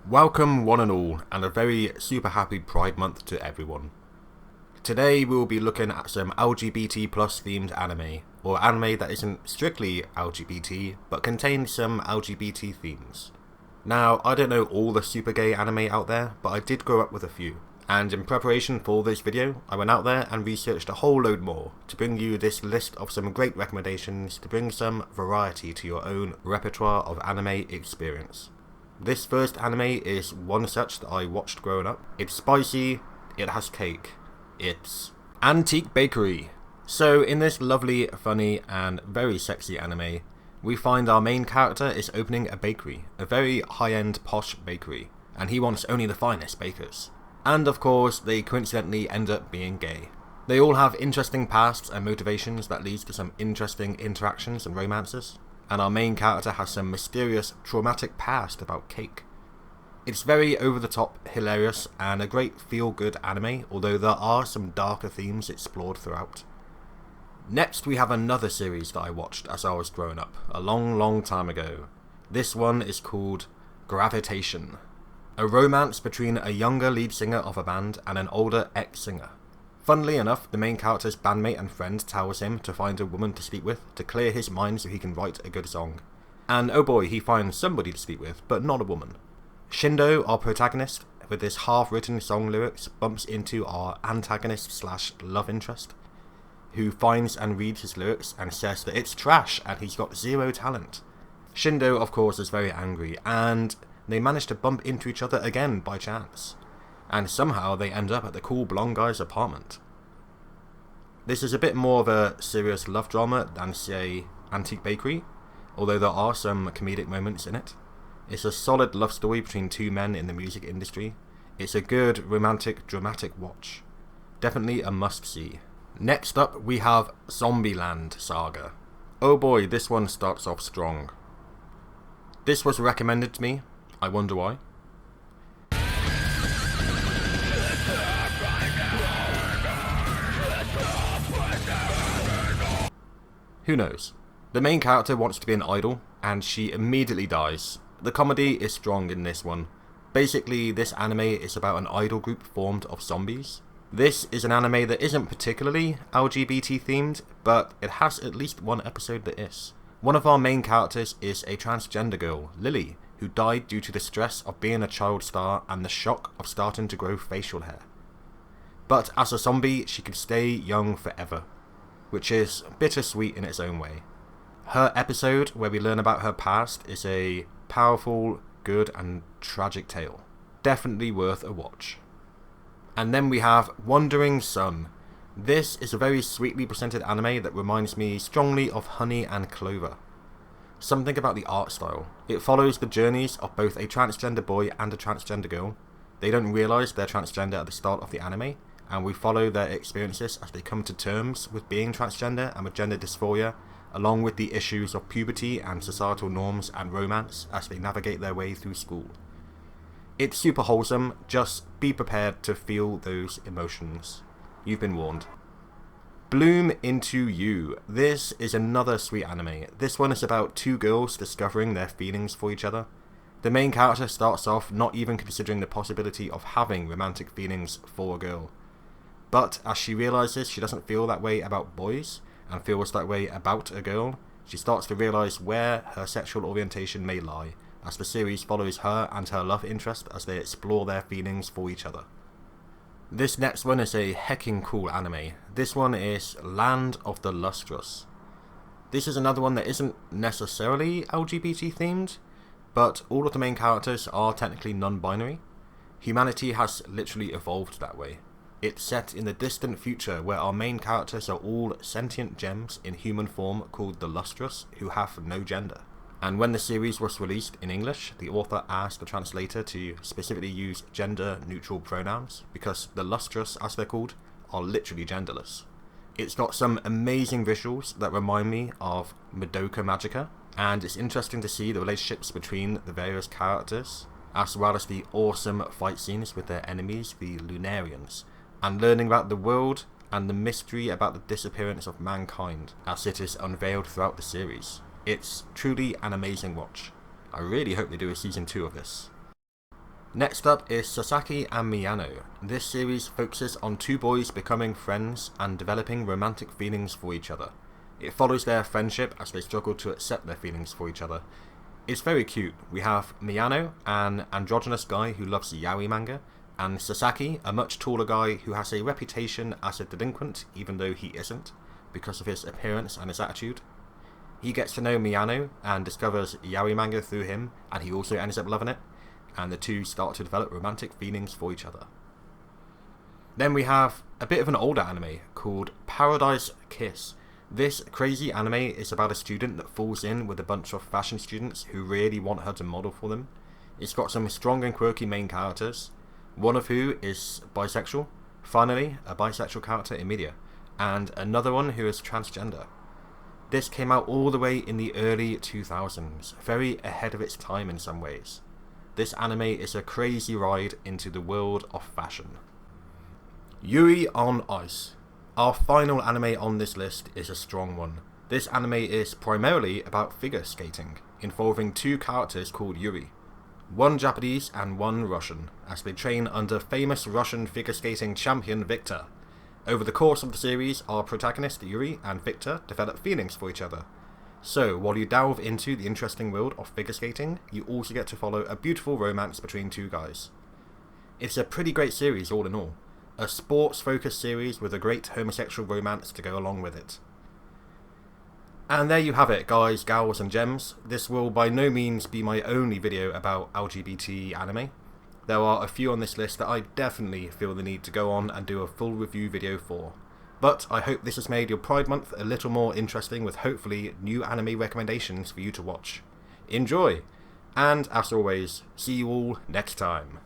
Welcome one and all, and a very super happy Pride Month to everyone. Today we will be looking at some LGBT plus themed anime, or anime that isn't strictly LGBT, but contains some LGBT themes. Now, I don't know all the super gay anime out there, but I did grow up with a few. And in preparation for this video, I went out there and researched a whole load more to bring you this list of some great recommendations to bring some variety to your own repertoire of anime experience. This first anime is one such that I watched growing up. It's spicy, it has cake, it's Antique Bakery. So in this lovely, funny and very sexy anime, we find our main character is opening a bakery, a very high-end posh bakery, and he wants only the finest bakers. And of course, they coincidentally end up being gay. They all have interesting pasts and motivations that leads to some interesting interactions and romances. And our main character has some mysterious, traumatic past about cake. It's very over-the-top, hilarious, and a great feel-good anime, although there are some darker themes explored throughout. Next, we have another series that I watched as I was growing up, a long time ago. This one is called Gravitation, a romance between a younger lead singer of a band and an older ex-singer. Funnily enough, the main character's bandmate and friend tells him to find a woman to sleep with to clear his mind so he can write a good song. And oh boy, he finds somebody to sleep with, but not a woman. Shindo, our protagonist, with his half-written song lyrics, bumps into our antagonist/love interest, who finds and reads his lyrics and says that it's trash and he's got zero talent. Shindo, of course, is very angry, and they manage to bump into each other again by chance. And somehow they end up at the cool blonde guy's apartment. This is a bit more of a serious love drama than, say, Antique Bakery, although there are some comedic moments in it. It's a solid love story between two men in the music industry. It's a good, romantic, dramatic watch. Definitely a must-see. Next up, we have Zombieland Saga. Oh boy, this one starts off strong. This was recommended to me. I wonder why. Who knows? The main character wants to be an idol, and she immediately dies. The comedy is strong in this one. Basically, this anime is about an idol group formed of zombies. This is an anime that isn't particularly LGBT themed, but it has at least one episode that is. One of our main characters is a transgender girl, Lily, who died due to the stress of being a child star and the shock of starting to grow facial hair. But as a zombie, she could stay young forever, which is bittersweet in its own way. Her episode, where we learn about her past, is a powerful, good and tragic tale. Definitely worth a watch. And then we have Wandering Sun. This is a very sweetly presented anime that reminds me strongly of Honey and Clover. Something about the art style. It follows the journeys of both a transgender boy and a transgender girl. They don't realise they're transgender at the start of the anime, and we follow their experiences as they come to terms with being transgender and with gender dysphoria, along with the issues of puberty and societal norms and romance as they navigate their way through school. It's super wholesome, just be prepared to feel those emotions. You've been warned. Bloom Into You. This is another sweet anime. This one is about two girls discovering their feelings for each other. The main character starts off not even considering the possibility of having romantic feelings for a girl. But as she realises she doesn't feel that way about boys, and feels that way about a girl, she starts to realise where her sexual orientation may lie, as the series follows her and her love interest as they explore their feelings for each other. This next one is a hecking cool anime. This one is Land of the Lustrous. This is another one that isn't necessarily LGBT themed, but all of the main characters are technically non-binary. Humanity has literally evolved that way. It's set in the distant future where our main characters are all sentient gems in human form called the Lustrous, who have no gender. And when the series was released in English, the author asked the translator to specifically use gender-neutral pronouns, because the Lustrous, as they're called, are literally genderless. It's got some amazing visuals that remind me of Madoka Magica, and it's interesting to see the relationships between the various characters, as well as the awesome fight scenes with their enemies, the Lunarians, and learning about the world and the mystery about the disappearance of mankind as it is unveiled throughout the series. It's truly an amazing watch. I really hope they do a season 2 of this. Next up is Sasaki and Miano. This series focuses on two boys becoming friends and developing romantic feelings for each other. It follows their friendship as they struggle to accept their feelings for each other. It's very cute. We have Miano, an androgynous guy who loves yaoi manga, and Sasaki, a much taller guy who has a reputation as a delinquent even though he isn't, because of his appearance and his attitude. He gets to know Miano and discovers yaoi manga through him, and he also ends up loving it, and the two start to develop romantic feelings for each other. Then we have a bit of an older anime called Paradise Kiss. This crazy anime is about a student that falls in with a bunch of fashion students who really want her to model for them. It's got some strong and quirky main characters, one of who is bisexual, finally a bisexual character Emilia, and another one who is transgender. This came out all the way in the early 2000s, very ahead of its time in some ways. This anime is a crazy ride into the world of fashion. Yuri on Ice. Our final anime on this list is a strong one. This anime is primarily about figure skating, involving two characters called Yuri, one Japanese and one Russian, as they train under famous Russian figure skating champion Victor. Over the course of the series, our protagonist Yuri and Victor develop feelings for each other. So, while you delve into the interesting world of figure skating, you also get to follow a beautiful romance between two guys. It's a pretty great series all in all. A sports-focused series with a great homosexual romance to go along with it. And there you have it, guys, gals and gems. This will by no means be my only video about LGBT anime. There are a few on this list that I definitely feel the need to go on and do a full review video for. But I hope this has made your Pride Month a little more interesting with hopefully new anime recommendations for you to watch. Enjoy! And as always, see you all next time.